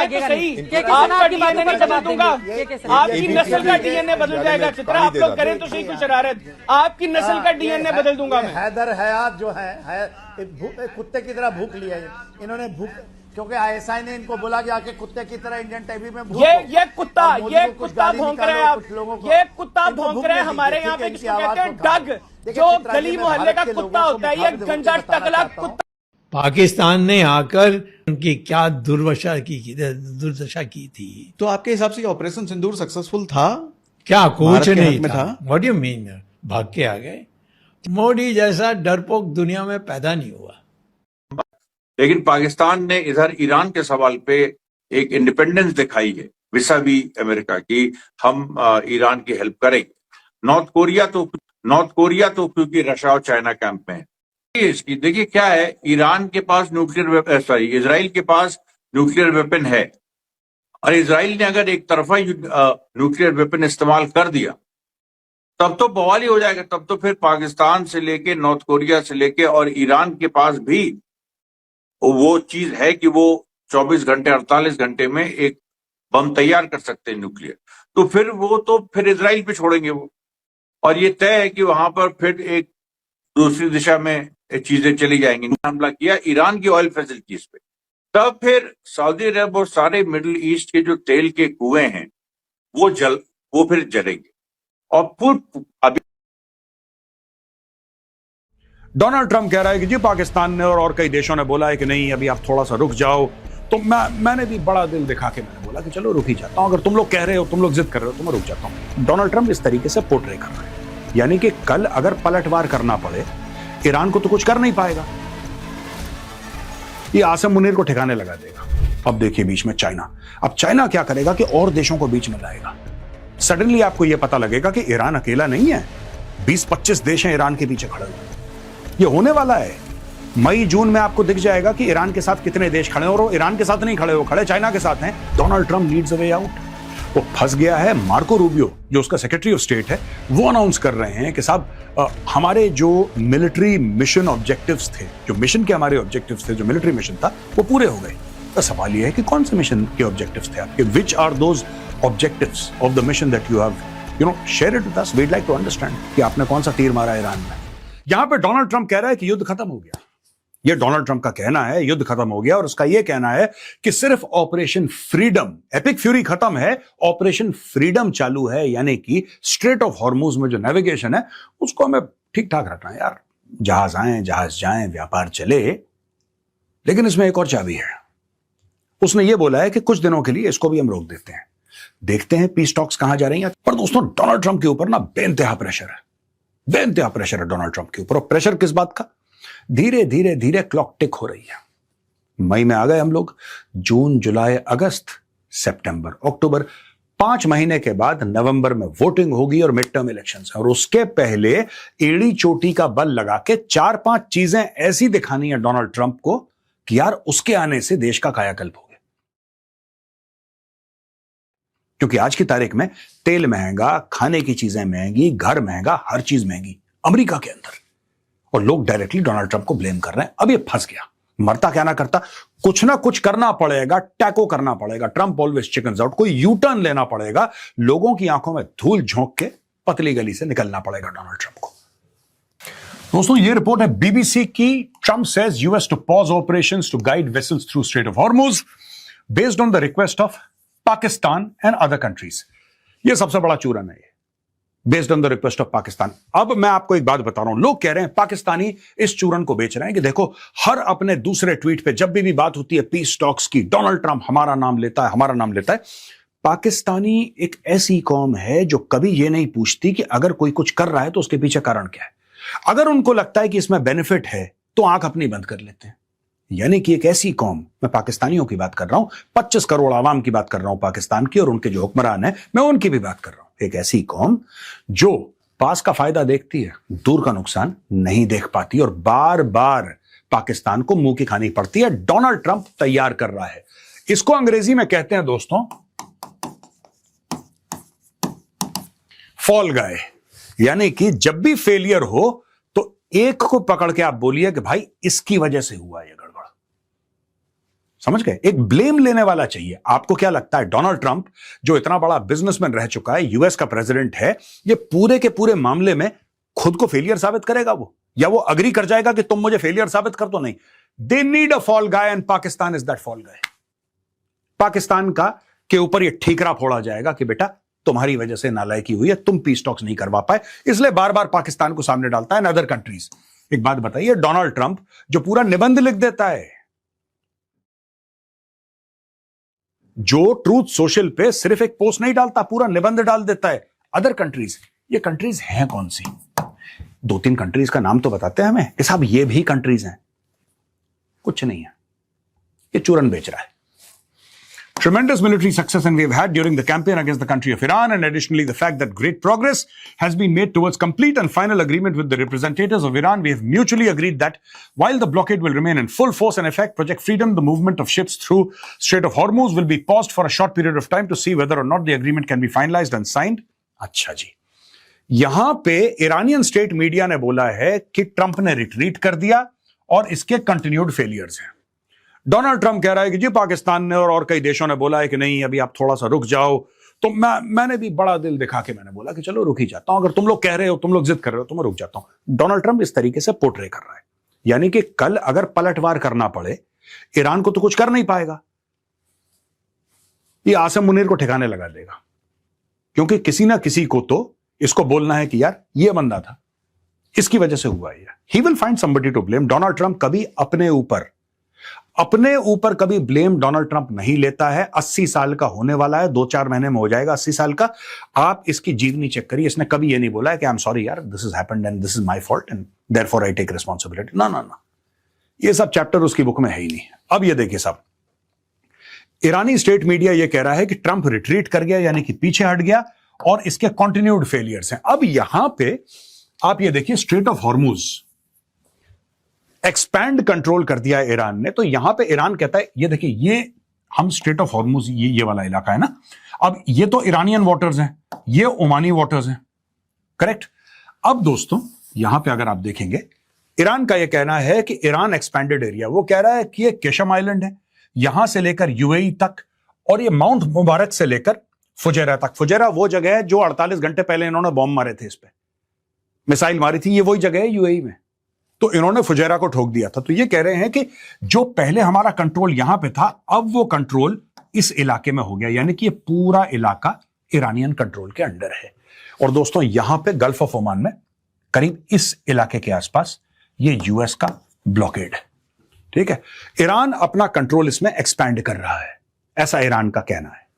है तो सही, आपका डीएनए नहीं बदल दूंगा, आपकी नस्ल का डीएनए बदल जाएगा। चित्रा आप लोग करें तो सही कुछ शरारत, आपकी नस्ल का डीएनए बदल दूंगा मैं। हैदर हयात जो है कुत्ते की तरह भूख लिया है इन्होंने, भूख क्योंकि आईएसआई ने इनको बोला कि आके कुत्ते की तरह इंडियन टीवी में भूख। ये कुत्ता भौंक रहा है, आप ये कुत्ता भौंक रहा है। हमारे यहाँ पे जिसको कहते हैं डग, जो गली मोहल्ले का कुत्ता होता है, ये गंजा टकला कुत्ता। पाकिस्तान ने आकर उनकी क्या दुर्दशा की थी। तो आपके हिसाब से ऑपरेशन सिंदूर सक्सेसफुल था? क्या कुछ नहीं था। What do you mean? भाग के आ गए। मोदी जैसा डरपोक दुनिया में पैदा नहीं हुआ। लेकिन पाकिस्तान ने इधर ईरान के सवाल पे एक इंडिपेंडेंस दिखाई है विसावी अमेरिका की, हम ईरान की हेल्प करेंगे। नॉर्थ कोरिया तो क्योंकि रशिया और चाइना कैंप में है। इसकी देखिए क्या है, ईरान के पास इजराइल के पास न्यूक्लियर वेपन है, और इजराइल ने अगर एक तरफा न्यूक्लियर वेपन इस्तेमाल कर दिया तब तो बवाल ही हो जाएगा। तब तो फिर पाकिस्तान से लेके नॉर्थ कोरिया से लेके और ईरान के पास भी वो चीज है कि वो 24 घंटे 48 घंटे में एक बम तैयार कर सकते हैं न्यूक्लियर। तो फिर इजराइल पे छोड़ेंगे वो, और ये तय है कि वहां पर फिर एक दूसरी दिशा में चीजें चली जाएंगी। हमला किया ईरान की ऑयल फैसिलिटीज पे, तब फिर सऊदी अरब और सारे मिडिल ईस्ट के जो तेल के कुएं हैं वो फिर जलेंगे। और अभी डोनाल्ड ट्रंप कह रहा है कि जी पाकिस्तान ने और कई देशों ने बोला है कि नहीं अभी आप थोड़ा सा रुक जाओ, तो मैंने भी बड़ा दिल दिखा के मैंने बोला कि चलो रुक ही जाता हूं, अगर तुम लोग कह रहे हो, तुम लोग जिद कर रहे हो तो मैं रुक जाता हूं। डोनाल्ड ट्रंप इस तरीके से पोर्ट्रे कर रहे हैं, यानी कि कल अगर पलटवार करना पड़े ईरान को तो कुछ कर नहीं पाएगा, ये आसिम मुनीर को ठिकाने लगा देगा। अब देखिए बीच में चाइना, अब चाइना क्या करेगा कि और देशों को बीच में लाएगा। सडनली आपको यह पता लगेगा कि ईरान अकेला नहीं है, 20-25 देश हैं ईरान के पीछे खड़े हुए। ये होने वाला है मई जून में, आपको दिख जाएगा कि ईरान के साथ कितने देश खड़े हैं, और वो ईरान के साथ नहीं खड़े, वो खड़े चाइना के साथ हैं। Donald Trump needs a way out. वो फंस गया है। मार्को रूबियो जो उसका सेक्रेटरी ऑफ स्टेट है, वो अनाउंस कर रहे हैं कि साहब हमारे जो मिलिट्री मिशन ऑब्जेक्टिव्स थे, जो मिशन के हमारे ऑब्जेक्टिव्स थे, जो मिलिट्री मिशन था वो पूरे हो गए। तो सवाल ये है कि कौन से मिशन के ऑब्जेक्टिव्स थे आपके, which are those objectives of the mission that you have share it with us, we'd like to understand कि आपने कौन सा तीर मारा ईरान में। यहां पे डोनाल्ड ट्रंप कह रहा है कि युद्ध खत्म हो गया। यह डोनाल्ड ट्रंप का कहना है, युद्ध खत्म हो गया, और उसका यह कहना है कि सिर्फ ऑपरेशन फ्रीडम, एपिक फ्यूरी खत्म है, ऑपरेशन फ्रीडम चालू है, यानी कि स्ट्रेट ऑफ हॉर्मुज में जो नेविगेशन है उसको हमें ठीक ठाक रखना है। यार जहाज आए जहाज जाएं, व्यापार चले, लेकिन इसमें एक और चाबी है। उसने यह बोला है कि कुछ दिनों के लिए इसको भी हम रोक देते हैं, देखते हैं पीस टॉक्स कहां जा रही हैं। पर दोस्तों डोनाल्ड ट्रंप के ऊपर ना बेइंतहा प्रेशर है, बेइंतहा प्रेशर है डोनाल्ड ट्रंप के ऊपर। और प्रेशर किस बात का? धीरे धीरे धीरे क्लॉक टिक हो रही है। मई में आ गए हम लोग, जून जुलाई अगस्त सितंबर अक्टूबर, 5 महीने के बाद नवंबर में वोटिंग होगी और मिड टर्म इलेक्शंस है। और उसके पहले एड़ी चोटी का बल लगा के 4-5 चीजें ऐसी दिखानी है डोनाल्ड ट्रंप को कि यार उसके आने से देश का कायाकल्प हो गया। क्योंकि आज की तारीख में तेल महंगा, खाने की चीजें महंगी, घर महंगा, हर चीज महंगी अमेरिका के अंदर, और लोग डायरेक्टली डोनाल्ड ट्रंप को ब्लेम कर रहे हैं। अब ये फंस गया, मरता क्या ना करता, कुछ ना कुछ करना पड़ेगा, टैको करना पड़ेगा। ट्रंप ऑलवेज चिकन्स आउट, कोई यू टर्न लेना पड़ेगा, लोगों की आंखों में धूल झोंक के पतली गली से निकलना पड़ेगा डोनाल्ड ट्रंप को। दोस्तों ये रिपोर्ट है बीबीसी की। Trump says US to pause operations to guide vessels through strait of Hormuz based on the request of Pakistan and other countries. ये सबसे बड़ा चूरन है, based on the request of Pakistan. अब मैं आपको एक बात बता रहा हूं, लोग कह रहे हैं पाकिस्तानी इस चूरन को बेच रहे हैं कि देखो हर अपने दूसरे ट्वीट पे जब भी बात होती है पीस टॉक्स की, डोनाल्ड ट्रंप हमारा नाम लेता है, हमारा नाम लेता है। पाकिस्तानी एक ऐसी कौम है जो कभी यह नहीं पूछती कि अगर कोई कुछ कर रहा है तो उसके पीछे कारण क्या है। अगर उनको लगता है कि इसमें बेनिफिट है तो आंख अपनी बंद कर लेते हैं। यानी कि एक ऐसी कौम, मैं पाकिस्तानियों की बात कर रहा हूं, 25 करोड़ आवाम की बात कर रहा हूं पाकिस्तान की, और उनके जो हुक्मरान है मैं उनकी भी बात कर रहा हूं। एक ऐसी कौम जो पास का फायदा देखती है, दूर का नुकसान नहीं देख पाती, और बार बार पाकिस्तान को मुंह की खानी पड़ती है। डोनाल्ड ट्रंप तैयार कर रहा है, इसको अंग्रेजी में कहते हैं दोस्तों फॉल गाय। यानी कि जब भी फेलियर हो तो एक को पकड़ के आप बोलिए कि भाई इसकी वजह से हुआ यह गड़बड़। समझ गए? एक ब्लेम लेने वाला चाहिए। आपको क्या लगता है डोनाल्ड ट्रंप जो इतना बड़ा बिजनेसमैन रह चुका है, यूएस का प्रेसिडेंट है, ये पूरे के पूरे मामले में खुद को फेलियर साबित करेगा वो, या वो अग्री कर जाएगा कि तुम मुझे फेलियर साबित कर दो? नहीं, they need a fall guy and Pakistan is that fall guy. Pakistan का के ऊपर ये ठीकरा फोड़ा जाएगा कि बेटा तुम्हारी वजह से नालायकी हुई है, तुम पीस टॉक्स नहीं करवा पाए, इसलिए बार बार पाकिस्तान को सामने डालता है अदर कंट्रीज। एक बात बताइए, डोनाल्ड ट्रंप जो पूरा निबंध लिख देता है, जो ट्रूथ सोशल पे सिर्फ एक पोस्ट नहीं डालता, पूरा निबंध डाल देता है अदर कंट्रीज। ये कंट्रीज हैं कौन सी? 2-3 कंट्रीज का नाम तो बताते हैं हमें कि साहब ये भी कंट्रीज हैं। कुछ नहीं है, ये चूरन बेच रहा है। Tremendous military success and we've had during the campaign against the country of Iran, and additionally the fact that great progress has been made towards complete and final agreement with the representatives of Iran. We have mutually agreed that while the blockade will remain in full force and effect, Project Freedom, the movement of ships through Strait of Hormuz, will be paused for a short period of time to see whether or not the agreement can be finalized and signed. अच्छा जी, यहां पे Iranian state media ने बोला है कि Trump ने retreat कर दिया और इसके कंटिन्यूड फेलियर्स हैं। डोनाल्ड ट्रंप कह रहा है कि जी पाकिस्तान ने और कई देशों ने बोला है कि नहीं अभी आप थोड़ा सा रुक जाओ, तो मैंने भी बड़ा दिल दिखा के मैंने बोला कि चलो रुक ही जाता हूं, अगर तुम लोग कह रहे हो, तुम लोग जिद कर रहे हो तो मैं रुक जाता हूं। डोनाल्ड ट्रंप इस तरीके से पोर्ट्रे कर रहा है, यानी कि कल अगर पलटवार करना पड़े ईरान को तो कुछ कर नहीं पाएगा, ये आसिम मुनीर को ठिकाने लगा देगा, क्योंकि किसी ना किसी को तो इसको बोलना है कि यार ये बंदा था, इसकी वजह से हुआ ये। He will find somebody to blame. Donald Trump कभी अपने ऊपर कभी ब्लेम डोनाल्ड ट्रंप नहीं लेता है। 80 साल का होने वाला है, 2-4 महीने में हो जाएगा 80 साल का। आप इसकी जीवनी चेक करिए, इसने कभी ये नहीं बोला है कि आई एम सॉरी यार, this is happened and this is my fault and therefore I take responsibility. ना, ये सब चैप्टर उसकी बुक में है ही नहीं। अब ये देखिए साहब, ईरानी स्टेट मीडिया ये कह रहा है कि ट्रंप रिट्रीट कर गया, यानी कि पीछे हट गया, और इसके कंटिन्यूड फेलियर्स हैं। अब यहां पे आप ये देखिए, straight of Hormuz expand control कर दिया ईरान ने। तो यहां पे ईरान कहता है, ये देखिए, ये हम स्ट्रेट ऑफ हॉर्मुज, ये वाला इलाका है ना, अब ये तो ईरानियन वाटर्स हैं, ये ओमानी वाटर्स हैं, करेक्ट। अब दोस्तों यहां पे अगर आप देखेंगे, ईरान का यह कहना है कि ईरान एक्सपैंडेड एरिया, वो कह रहा है कि ये केशम आइलैंड है, यहां से लेकर यूएई तक, और ये माउंट मुबारक से लेकर फुजैरा तक। फुजैरा वो जगह है जो 48 घंटे पहले इन्होंने बॉम्ब मारे थे, इस पे मिसाइल मारी थी, ये वही जगह है यूएई में। तो इन्होंने फुजैरा को ठोक दिया था। तो ये कह रहे हैं कि जो पहले हमारा कंट्रोल यहां पे था, अब वो कंट्रोल इस इलाके में हो गया, यानी कि ये पूरा इलाका ईरानियन कंट्रोल के अंडर है। और दोस्तों यहां पे गल्फ ऑफ ओमान में करीब इस इलाके के आसपास ये यूएस का ब्लॉकेड है, ठीक है। ईरान अपना कंट्रोल इसमें एक्सपैंड कर रहा है, ऐसा ईरान का कहना है।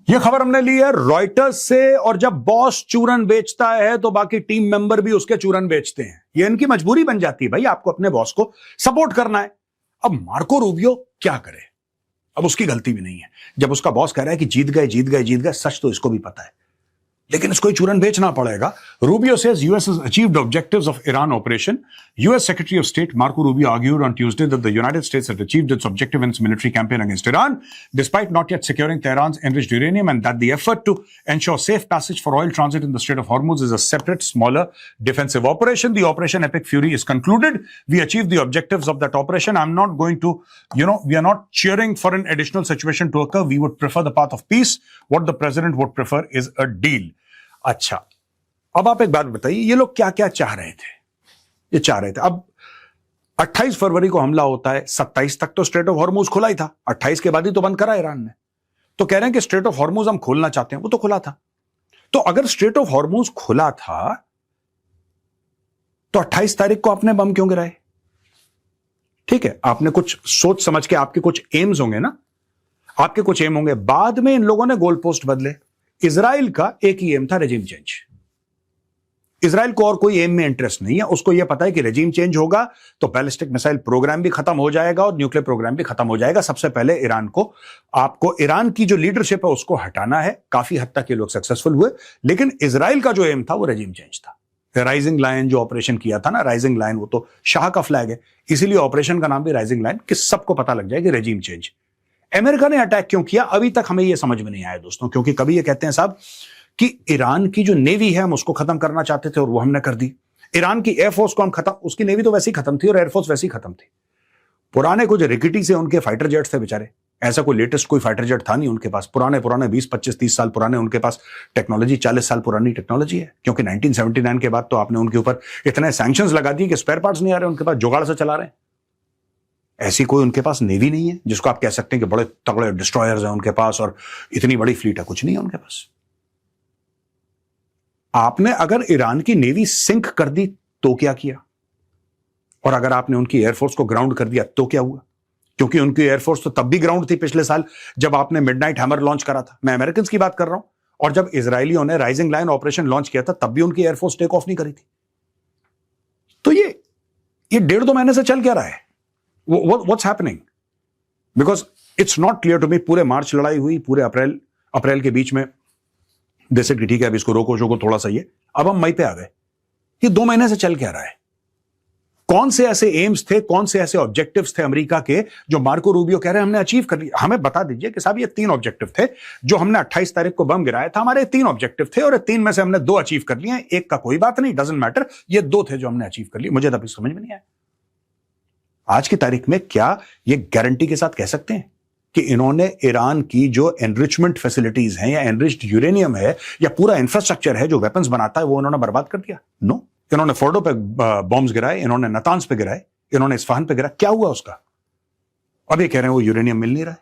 यह खबर हमने ली है रॉयटर्स से, और जब बॉस चूरन बेचता है तो बाकी टीम मेंबर भी उसके चूरन बेचते हैं। यह इनकी मजबूरी बन जाती है, भाई आपको अपने बॉस को सपोर्ट करना है। अब मार्को रूबियो क्या करे, अब उसकी गलती भी नहीं है। जब उसका बॉस कह रहा है कि जीत गए, सच तो इसको भी पता है, लेकिन इसको ही चूरन बेचना पड़ेगा। Rubio says US has achieved the objectives of Iran operation. US Secretary of State Marco Rubio argued on Tuesday that the United States had achieved its objective in its military campaign against Iran, despite not yet securing Tehran's enriched uranium, and that the effort to ensure safe passage for oil transit in the Strait of Hormuz is a separate, smaller defensive operation. The Operation Epic Fury is concluded. We achieved the objectives of that operation. I'm not going to, we are not cheering for an additional situation to occur. We would prefer the path of peace. What the president would prefer is a deal. अच्छा, अब आप एक बात बताइए, ये लोग क्या क्या चाह रहे थे? ये चाह रहे थे, अब 28 फरवरी को हमला होता है, 27 तक तो स्ट्रेट ऑफ हॉर्मुज खुला ही था, 28 के बाद ही तो बंद करा ईरान ने। तो कह रहे हैं कि स्ट्रेट ऑफ हॉर्मुज हम खोलना चाहते हैं, वो तो खुला था। तो अगर स्ट्रेट ऑफ हॉर्मुज खुला था तो 28 तारीख को आपने बम क्यों गिराए? ठीक है, आपने कुछ सोच समझ के, आपके कुछ एम्स होंगे ना, आपके कुछ एम होंगे। बाद में इन लोगों ने गोल पोस्ट बदले। इजराइल का एक ही एम था, रेजिम चेंज। इजराइल को और कोई एम में इंटरेस्ट नहीं है, उसको यह पता है कि रेजिम चेंज होगा तो बैलिस्टिक मिसाइल प्रोग्राम भी खत्म हो जाएगा और न्यूक्लियर प्रोग्राम भी खत्म हो जाएगा। सबसे पहले ईरान को, आपको ईरान की जो लीडरशिप है उसको हटाना है। काफी हद तक ये लोग सक्सेसफुल हुए, लेकिन इजराइल का जो एम था वो रेजिम चेंज था। राइजिंग लायन जो ऑपरेशन किया था ना, राइजिंग लायन, वो तो शाह का फ्लैग है, इसीलिए ऑपरेशन का नाम भी राइजिंग लायन, कि सबको पता लग जाए कि रेजिम चेंज। अमेरिका ने अटैक क्यों किया, अभी तक हमें यह समझ में नहीं आया दोस्तों, क्योंकि कभी ये कहते हैं साहब कि ईरान की जो नेवी है हम उसको खत्म करना चाहते थे और वो हमने कर दी। ईरान की एयरफोर्स को हम खत्म, उसकी नेवी तो वैसे ही खत्म थी और एयरफोर्स वैसे ही खत्म थी। पुराने कुछ रिकिटी से उनके फाइटर जेट्स थे बेचारे, ऐसा कोई लेटेस्ट कोई फाइटर जेट था नहीं उनके पास, पुराने 20-25-30 साल पुराने उनके पास टेक्नोलॉजी, 40 साल पुरानी टेक्नोलॉजी है। क्योंकि 1979 के बाद तो आपने उनके ऊपर इतने सैंक्शंस लगा दिए कि स्पेयर पार्ट्स नहीं आ रहे उनके पास, जुगाड़ से चला रहे हैं। ऐसी कोई उनके पास नेवी नहीं है जिसको आप कह सकते हैं कि बड़े तगड़े डिस्ट्रॉयर्स हैं उनके पास और इतनी बड़ी फ्लीट है, कुछ नहीं है उनके पास। आपने अगर ईरान की नेवी सिंक कर दी तो क्या किया, और अगर आपने उनकी एयरफोर्स को ग्राउंड कर दिया तो क्या हुआ? क्योंकि उनकी एयरफोर्स तो तब भी ग्राउंड थी पिछले साल जब आपने मिडनाइट हैमर लॉन्च करा था, मैं अमेरिकन की बात कर रहा हूं, और जब इजरायलियों ने राइजिंग लायन ऑपरेशन लॉन्च किया था तब भी उनकी एयरफोर्स टेक ऑफ नहीं करी थी। तो ये 1.5-2 महीने से चल क्या रहा है? What's happening? Because it's not clear to me. पूरे मार्च लड़ाई हुई, पूरे अप्रैल के बीच में जैसे कि ठीक है अब इसको रोको शोको थोड़ा सा, ये अब हम मई पे आ गए। ये 2 महीने से चल क्या रहा है? कौन से ऐसे एम्स थे, कौन से ऐसे ऑब्जेक्टिव्स थे अमेरिका के जो मार्को रूबियो कह रहे हैं हमने अचीव कर लिया? हमें बता दीजिए कि साहब ये 3 ऑब्जेक्टिव थे जो हमने 28 तारीख को बम गिराया था, हमारे 3 ऑब्जेक्टिव थे और 3 में से हमने 2 अचीव कर लिए हैं, एक का कोई बात नहीं, डजंट मैटर, ये 2 थे जो हमने अचीव कर लिए। मुझे तभी समझ में नहीं आया आज की तारीख में क्या ये गारंटी के साथ कह सकते हैं कि इन्होंने ईरान की जो एनरिचमेंट फैसिलिटीज हैं या एनरिच्ड यूरेनियम है या पूरा इंफ्रास्ट्रक्चर है जो वेपन्स बनाता है वो इन्होंने बर्बाद कर दिया? नो। इन्होंने फोर्डो पे बॉम्ब्स गिराए, इन्होंने नतांज पे गिराए, इन्होंने इस्फहान पे गिराए, क्या हुआ उसका? अब ये कह रहे हैं वो यूरेनियम मिल नहीं रहा है।